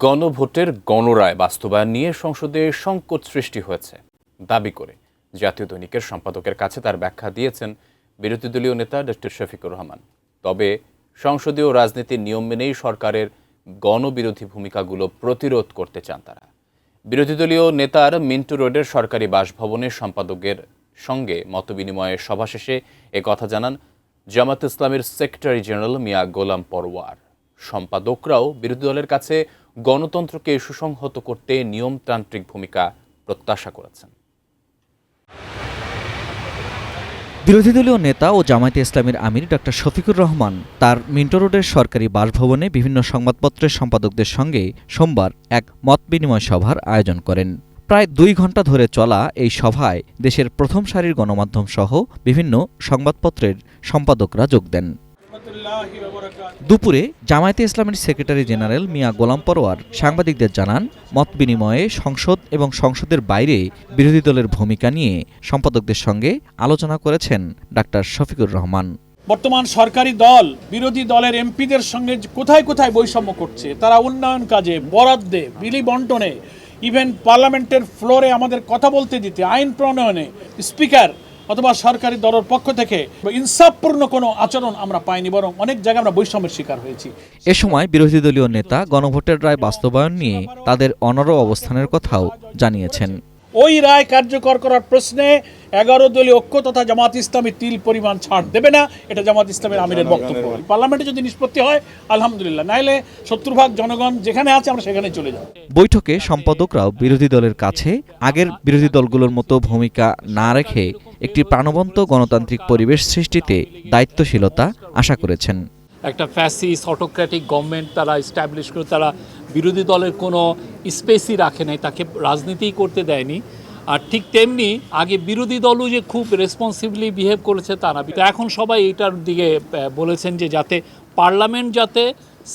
গণভোটের গণরায় বাস্তবায়ন নিয়ে সংসদে সংকট সৃষ্টি হয়েছে দাবি করে জাতীয় দৈনিকের সম্পাদকের কাছে তার ব্যাখ্যা দিয়েছেন বিরোধী দলীয় নেতা ডক্টর শফিকুর রহমান। তবে সংসদীয় রাজনীতির নিয়ম মেনেই সরকারের গণবিরোধী ভূমিকাগুলো প্রতিরোধ করতে চান তারা। বিরোধী দলীয় নেতার মিন্টু রোডের সরকারি বাসভবনের সম্পাদকের সঙ্গে মতবিনিময়ের সভা শেষে একথা জানান জামাত ইসলামের সেক্রেটারি জেনারেল মিয়া গোলাম পরওয়ার। সম্পাদকরাও বিরোধী দলের কাছে গণতন্ত্রকে সুসংহত করতে নিয়মতান্ত্রিক ভূমিকা প্রত্যাশা করেছেন। বিরোধী দলীয় নেতা ও জামায়াতে ইসলামীর আমির ডক্টর শফিকুর রহমান তার মিন্টো রোডের সরকারি বাসভবনে বিভিন্ন সংবাদপত্রের সম্পাদকদের সঙ্গে সোমবার এক মতবিনিময় সভার আয়োজন করেন। প্রায় 2 ঘণ্টা ধরে চলা এই সভায় দেশের প্রথম সারির গণমাধ্যম সহ বিভিন্ন সংবাদপত্রের সম্পাদকরা যোগ দেন। দুপুরে জামায়াতে ইসলামের সেক্রেটারি জেনারেল মিয়া গোলাম পরওয়ার সাংবাদিকদের জানান, মতবিনিময়ে সংসদ এবং সংসদের বাইরে বিরোধী দলের ভূমিকা নিয়ে সম্পাদকদের সঙ্গে আলোচনা করেছেন ডাক্তার শফিকুর রহমান। বর্তমান সরকারি দল বিরোধী দলের এমপিদের সঙ্গে কোথায় কোথায় বৈষম্য করছে, তারা উন্নয়ন কাজে, বরাদ্দে, বিলি বন্টনে, ইভেন পার্লামেন্টের ফ্লোরে আমাদের কথা বলতে দিতে, আইন প্রণয়নে স্পিকার অথবা সরকারি দলের পক্ষ থেকে ইনসাফপূর্ণ কোনো আচরণ আমরা পাইনি, বরং অনেক জায়গায় আমরা বৈষম্যের শিকার হয়েছি। এ সময় বিরোধী দলীয় নেতা গণভোটের রায় বাস্তবায়ন নিয়ে তাদের অনড় অবস্থানের কথাও জানিয়েছেন। ওই রায় কার্যকর করার প্রশ্নে 11 দলীয় ঐক্য তথা জামাত ইসলামী তিল পরিমাণ ছাড় দেবে না, এটা জামাত ইসলামের আমিরের বক্তব্য। পার্লামেন্টে যদি নিষ্পত্তি হয় আলহামদুলিল্লাহ, নাইলে 70% জনগণ যেখানে আছে আমরা সেখানে চলে যাব। বৈঠকে সম্পাদকরাও বিরোধী দলের কাছে আগের বিরোধী দলগুলোর মতো ভূমিকা না রেখে একটি প্রাণবন্ত গণতান্ত্রিক পরিবেশ সৃষ্টিতে দায়িত্বশীলতা আশা করেছেন। একটা ফ্যাসিস্ট অটোক্র্যাটিক গভর্নমেন্ট তারা এস্টাবলিশ করে তারা বিরোধী দলের কোনো স্পেসই রাখে নাই, তাকে রাজনীতিই করতে দেয়নি। আর ঠিক তেমনি আগে বিরোধী দলও যে খুব রেসপন্সিবলি বিহেভ করেছে তা না। এখন সবাই এটার দিকে বলেছেন যে যাতে পার্লামেন্ট যাতে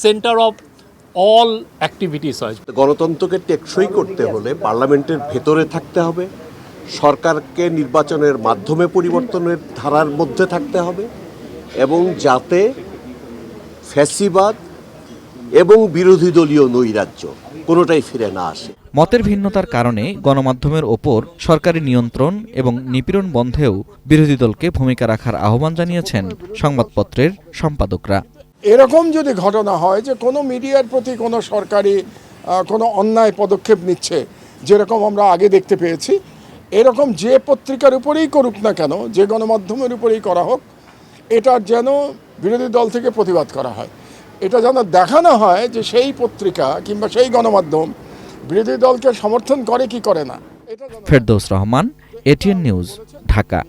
সেন্টার অফ অল অ্যাক্টিভিটিস হয়। গণতন্ত্রকে টেকসই করতে হলে পার্লামেন্টের ভেতরে থাকতে হবে, সরকারকে নির্বাচনের মাধ্যমে পরিবর্তনের ধারার মধ্যে থাকতে হবে, এবং যাতে ফ্যাসিবাদ এবং বিরোধী দলীয় নৈরাজ্য কোনোটাই ফিরে না আসে। মতের ভিন্নতার কারণে গণমাধ্যমের ওপর সরকারি নিয়ন্ত্রণ এবং নিপীড়ন বন্ধেও বিরোধী দলকে ভূমিকা রাখার আহ্বান জানিয়েছেন সংবাদপত্রের সম্পাদকরা। এরকম যদি ঘটনা হয় যে কোনো মিডিয়ার প্রতি কোনো সরকারি কোনো অন্যায় পদক্ষেপ নিচ্ছে, যেরকম আমরা আগে দেখতে পেয়েছি, এরকম যে পত্রিকার উপরেই করুক না কেন, যে গণমাধ্যমের উপরেই করা হোক, এটার যেন বিরোধী দল থেকে প্রতিবাদ করা হয়। এটা যেন দেখানো হয় যে সেই পত্রিকা কিংবা সেই গণমাধ্যম বিরোধী দলকে সমর্থন করে কি করে না। Ferdous Rahman, ATN news, Dhaka.